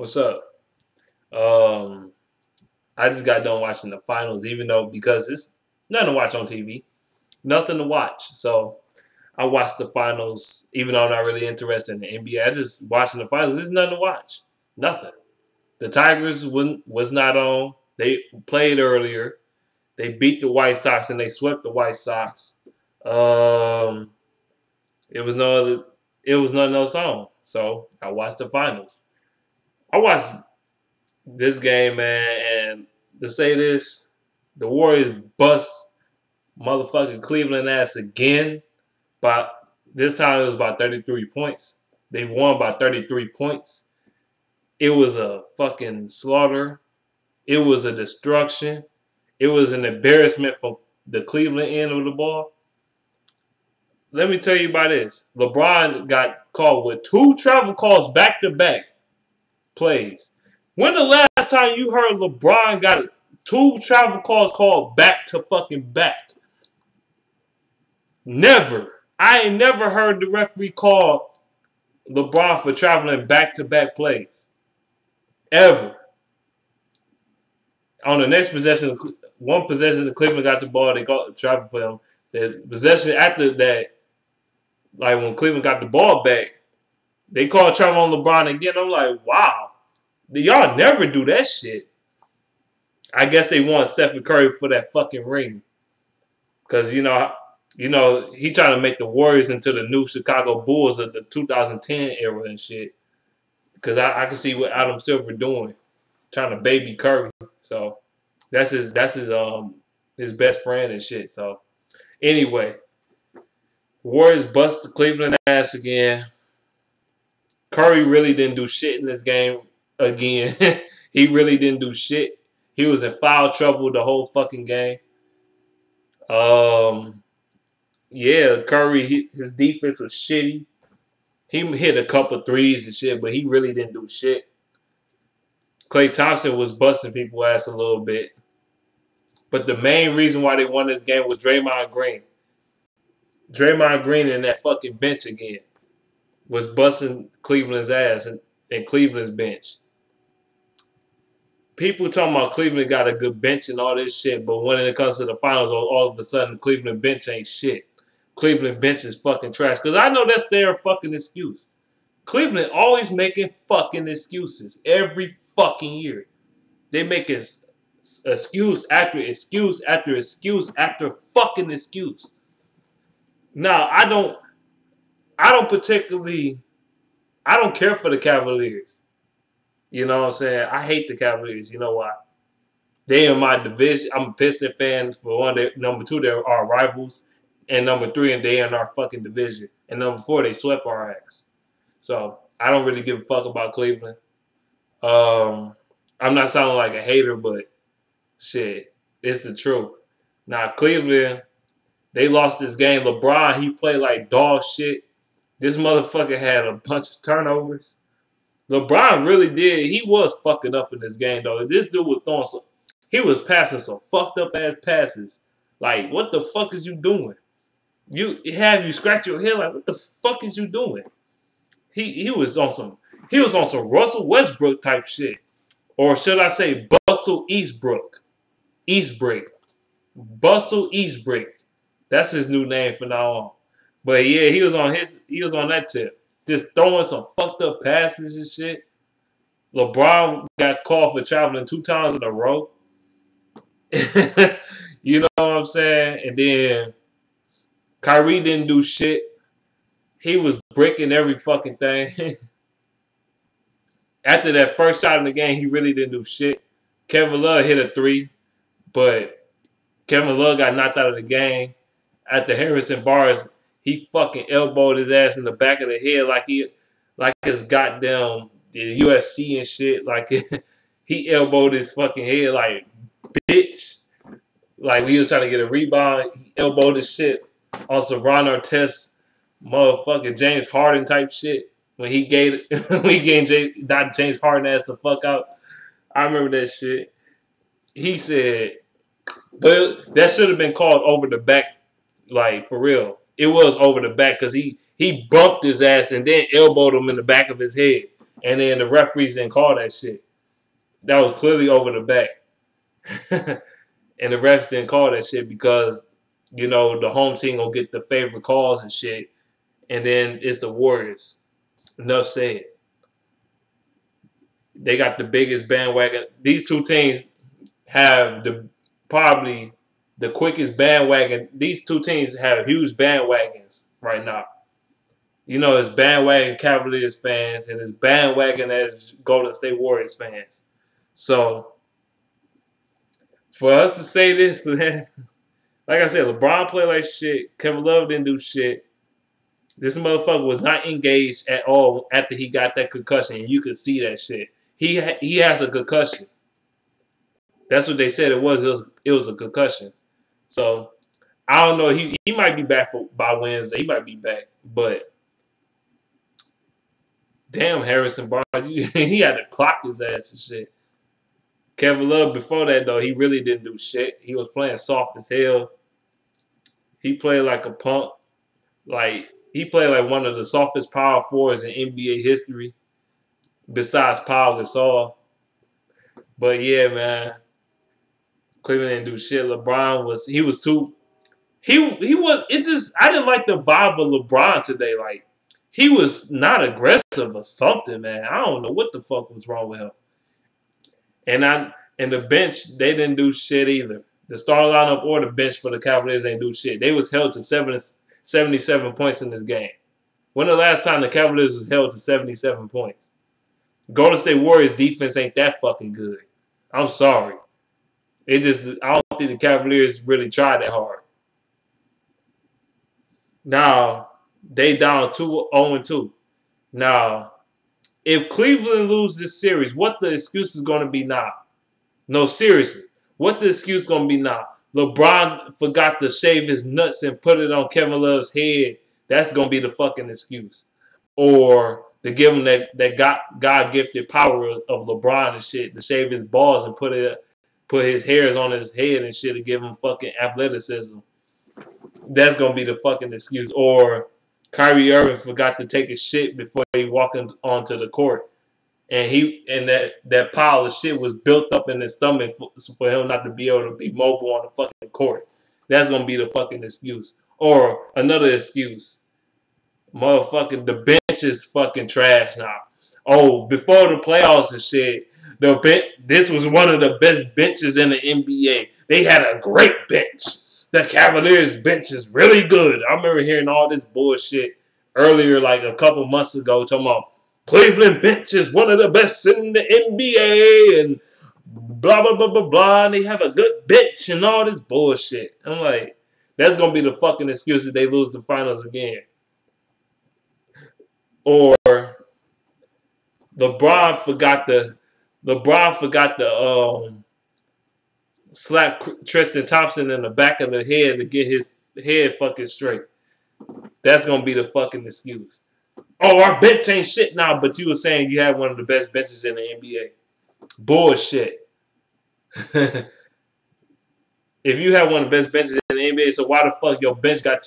What's up? Um, I just got done watching the finals, even though because it's nothing to watch on TV, nothing to watch. So I watched the finals, even though I'm not really interested in the NBA. I just watching the finals. There's nothing to watch. Nothing. The Tigers was not on. They played earlier. They beat the White Sox and they swept the White Sox. Um, it was no other. It was nothing else on. So I watched the finals. I watched this game, man, and to say this, the Warriors bust motherfucking Cleveland ass again. But this time it was by 33 points. They won by 33 points. It was a fucking slaughter. It was a destruction. It was an embarrassment from the Cleveland end of the ball. Let me tell you about this. LeBron got called with 2 travel calls back to back plays. When the last time you heard LeBron got 2 travel calls called back to fucking back? Never. I ain't never heard the referee call LeBron for traveling back to back plays. Ever. On the next possession, one possession, the Cleveland got the ball, they got travel for him. The possession after that, like when Cleveland got the ball back, they called travel on LeBron again. I'm like, wow. Y'all never do that shit. I guess they want Stephen Curry for that fucking ring. Because, you know, he trying to make the Warriors into the new Chicago Bulls of the 2010 era and shit. Because I can see what Adam Silver doing. Trying to baby Curry. So, that's his best friend and shit. So, anyway. Warriors bust the Cleveland ass again. Curry really didn't do shit in this game again. He really didn't do shit. He was in foul trouble the whole fucking game. Yeah, Curry, his defense was shitty. He hit a couple threes and shit, but he really didn't do shit. Klay Thompson was busting people's ass a little bit. But the main reason why they won this game was Draymond Green. Draymond Green and that fucking bench again was busting Cleveland's ass and Cleveland's bench. People talking about Cleveland got a good bench and all this shit, but when it comes to the finals, all of a sudden Cleveland bench ain't shit. Cleveland bench is fucking trash. Because I know that's their fucking excuse. Cleveland always making fucking excuses every fucking year. They make excuse after excuse after excuse after fucking excuse. Now, I don't care for the Cavaliers. You know what I'm saying? I hate the Cavaliers. You know why? They in my division. I'm a Piston fan. For one, number 2, they're our rivals. And number 3, and they in our fucking division. And number 4, they swept our ass. So, I don't really give a fuck about Cleveland. I'm not sounding like a hater, but shit, it's the truth. Now, Cleveland, they lost this game. LeBron, he played like dog shit. This motherfucker had a bunch of turnovers. LeBron really did. He was fucking up in this game, though. This dude was he was passing some fucked up ass passes. Like, what the fuck is you doing? You scratch your head like, what the fuck is you doing? He was on some Russell Westbrook type shit. Or should I say Bustle Eastbrook. Bustle Eastbrook. That's his new name from now on. But yeah, he was on that tip. Just throwing some fucked up passes and shit. LeBron got called for traveling 2 times in a row. You know what I'm saying? And then Kyrie didn't do shit. He was breaking every fucking thing. After that first shot in the game, he really didn't do shit. Kevin Love hit a 3, but Kevin Love got knocked out of the game. After Harrison Barnes, he fucking elbowed his ass in the back of the head like his goddamn the UFC and shit. Like he elbowed his fucking head like bitch. Like he was trying to get a rebound, he elbowed his shit on some Ron Artest, motherfucking James Harden type shit. When he gave James Harden ass the fuck out. I remember that shit. He said, but that should have been called over the back, like for real. It was over the back because he bumped his ass and then elbowed him in the back of his head. and then the referees didn't call that shit. That was clearly over the back. And the refs didn't call that shit because, the home team gonna get the favorite calls and shit. And then it's the Warriors. Enough said. They got the biggest bandwagon. These two teams have probably the quickest bandwagon. These two teams have huge bandwagons right now. It's bandwagon Cavaliers fans and it's bandwagon as Golden State Warriors fans. So, for us to say this, like I said, LeBron played like shit. Kevin Love didn't do shit. This motherfucker was not engaged at all after he got that concussion. And you could see that shit. He has a concussion. That's what they said it was. It was a concussion. So, I don't know. He might be back by Wednesday. He might be back. But, damn, Harrison Barnes. He had to clock his ass and shit. Kevin Love, before that, though, he really didn't do shit. He was playing soft as hell. He played like a punk. He played like one of the softest power forwards in NBA history, besides Paul Gasol. But, yeah, man, Cleveland didn't do shit. LeBron was too – I didn't like the vibe of LeBron today. Like, he was not aggressive or something, man. I don't know what the fuck was wrong with him. And the bench, they didn't do shit either. The starting lineup or the bench for the Cavaliers ain't do shit. They was held to 77 points in this game. When the last time the Cavaliers was held to 77 points? Golden State Warriors defense ain't that fucking good. I'm sorry. I don't think the Cavaliers really tried that hard. Now, they down 0-2. Now, if Cleveland loses this series, what the excuse is going to be now? No, seriously. What the excuse is going to be now? LeBron forgot to shave his nuts and put it on Kevin Love's head. That's going to be the fucking excuse. Or to give him that God-gifted power of LeBron and shit, to shave his balls and put his hairs on his head and shit to give him fucking athleticism. That's going to be the fucking excuse. Or Kyrie Irving forgot to take a shit before he walked onto the court. And that pile of shit was built up in his stomach for him not to be able to be mobile on the fucking court. That's going to be the fucking excuse. Or another excuse. Motherfucking, the bench is fucking trash now. Oh, before the playoffs and shit, this was one of the best benches in the NBA. They had a great bench. The Cavaliers bench is really good. I remember hearing all this bullshit earlier, like a couple months ago, talking about Cleveland bench is one of the best in the NBA and blah, blah, blah, blah, blah. And they have a good bench and all this bullshit. I'm like, that's going to be the fucking excuse if they lose the finals again. Or LeBron forgot the slap Tristan Thompson in the back of the head to get his head fucking straight. That's going to be the fucking excuse. Oh, our bench ain't shit now, but you were saying you had one of the best benches in the NBA. Bullshit. If you had one of the best benches in the NBA, so why the fuck your bench got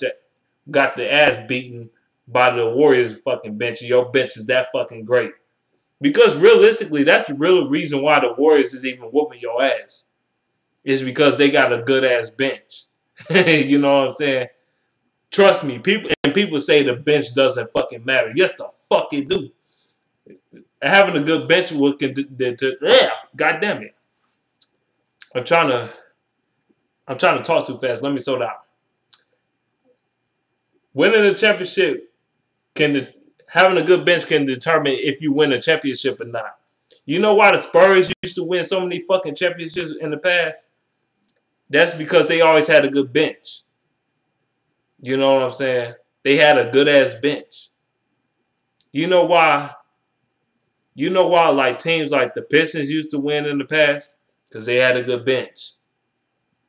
the ass beaten by the Warriors fucking bench and your bench is that fucking great? Because realistically, that's the real reason why the Warriors is even whooping your ass. Is because they got a good ass bench. You know what I'm saying? Trust me, people say the bench doesn't fucking matter. Yes, the fuck it do. Having a good bench will God damn it. I'm trying to talk too fast. Let me slow down. Winning a championship having a good bench can determine if you win a championship or not. You know why the Spurs used to win so many fucking championships in the past? That's because they always had a good bench. You know what I'm saying? They had a good-ass bench. You know why like teams like the Pistons used to win in the past? Because they had a good bench.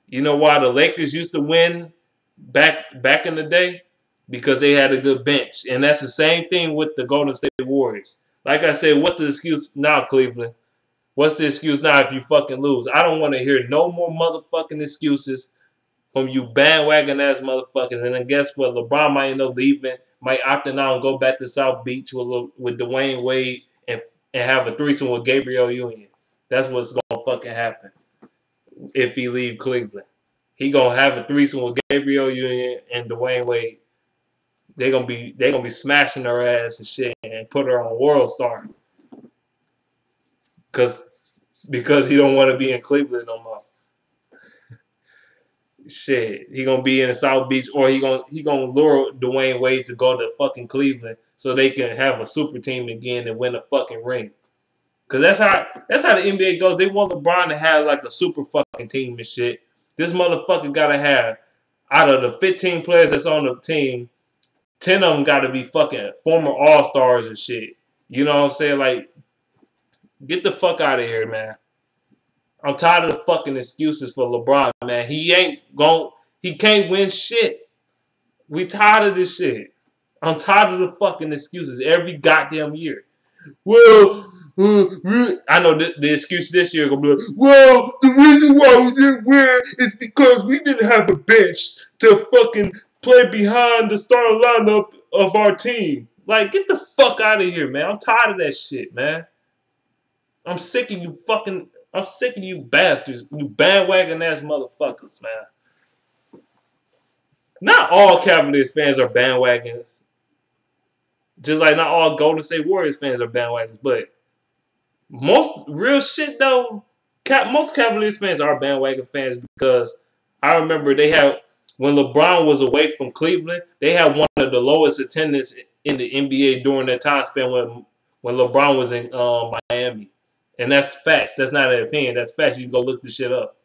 You know why the Lakers used to win back in the day? Because they had a good bench. And that's the same thing with the Golden State Warriors. Like I said, what's the excuse now, Cleveland? What's the excuse now if you fucking lose? I don't want to hear no more motherfucking excuses from you bandwagon-ass motherfuckers. And then guess what? LeBron might end up leaving, might opt out and go back to South Beach with Dwayne Wade and have a threesome with Gabrielle Union. That's what's gonna fucking happen if he leave Cleveland. He gonna have a threesome with Gabrielle Union and Dwayne Wade. They gonna be smashing her ass and shit and put her on World Star. Because he don't want to be in Cleveland no more. Shit, he gonna be in South Beach, or he gonna lure Dwayne Wade to go to fucking Cleveland so they can have a super team again and win a fucking ring. Cause that's how the NBA goes. They want LeBron to have like a super fucking team and shit. This motherfucker gotta have, out of the 15 players that's on the team, 10 of them gotta be fucking former All-Stars and shit. You know what I'm saying? Like, get the fuck out of here, man. I'm tired of the fucking excuses for LeBron, man. He can't win shit. We tired of this shit. I'm tired of the fucking excuses every goddamn year. Well, I know the excuse this year gonna be like, well, the reason why we didn't win is because we didn't have a bench to fucking play behind the starting lineup of our team. Like, get the fuck out of here, man. I'm tired of that shit, man. I'm sick of you bastards, you bandwagon ass motherfuckers, man. Not all Cavaliers fans are bandwagons. Just like not all Golden State Warriors fans are bandwagons, but most real shit though, most Cavaliers fans are bandwagon fans because I remember when LeBron was away from Cleveland, they had one of the lowest attendance in the NBA during that time span when LeBron was in Miami. And that's facts. That's not an opinion. That's facts. You can go look this shit up.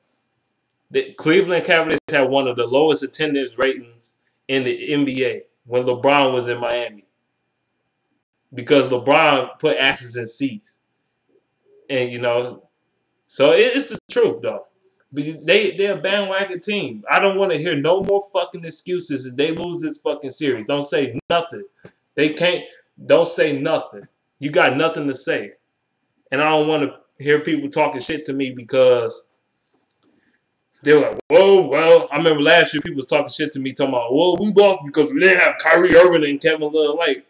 The Cleveland Cavaliers had one of the lowest attendance ratings in the NBA when LeBron was in Miami. Because LeBron put asses in seats. And, so it's the truth, though. They're a bandwagon team. I don't want to hear no more fucking excuses if they lose this fucking series. Don't say nothing. Don't say nothing. You got nothing to say. And I don't want to hear people talking shit to me because they're like, whoa, well, I remember last year people was talking shit to me talking about, well, we lost because we didn't have Kyrie Irving and Kevin Love. Like,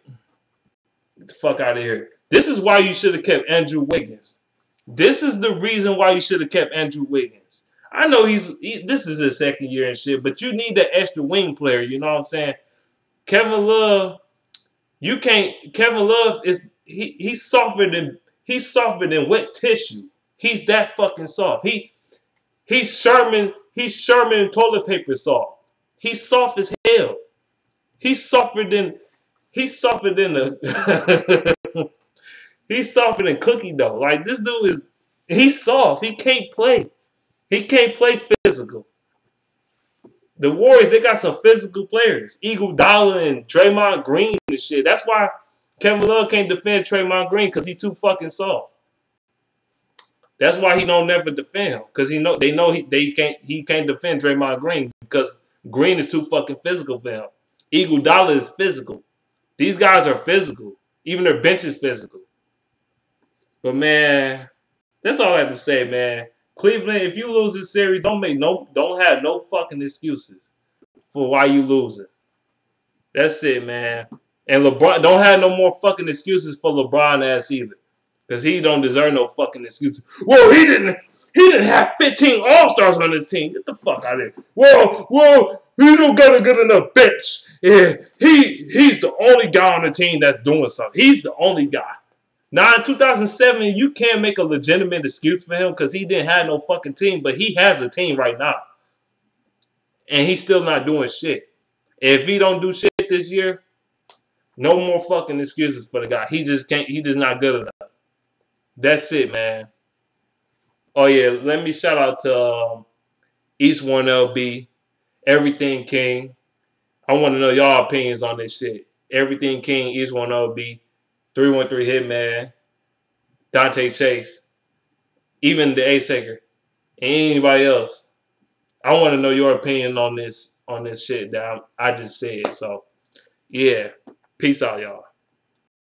get the fuck out of here. This is why you should have kept Andrew Wiggins. This is the reason why you should have kept Andrew Wiggins. I know this is his second year and shit, but you need that extra wing player, you know what I'm saying? Kevin Love is he's softer than wet tissue. He's that fucking soft. He's Sherman toilet paper soft. He's soft as hell. He's softer than he's softer than cookie dough. Like, this dude he's soft. He can't play. He can't play physical. The Warriors, they got some physical players. Iguodala and Draymond Green and shit. That's why Kevin Love can't defend Draymond Green, because he's too fucking soft. That's why he don't never defend him, because he can't defend Draymond Green because Green is too fucking physical for him. Iguodala is physical. These guys are physical. Even their bench is physical. But man, that's all I have to say, man. Cleveland, if you lose this series, don't have no fucking excuses for why you losing. That's it, man. And LeBron, don't have no more fucking excuses for LeBron ass either. Because he don't deserve no fucking excuses. Well, he didn't have 15 All-Stars on his team. Get the fuck out of here. Well, he don't got a good enough bench. Yeah, he's the only guy on the team that's doing something. He's the only guy. Now, in 2007, you can't make a legitimate excuse for him because he didn't have no fucking team, but he has a team right now. And he's still not doing shit. If he don't do shit this year, no more fucking excuses for the guy. He just not good enough. That's it, man. Oh, yeah, let me shout out to East 1LB, Everything King. I want to know y'all opinions on this shit. Everything King, East 1LB, 313 Hitman, Dante Chase, even the A-Saker, and anybody else. I want to know your opinion on this shit that I just said. So, yeah. Peace out, y'all.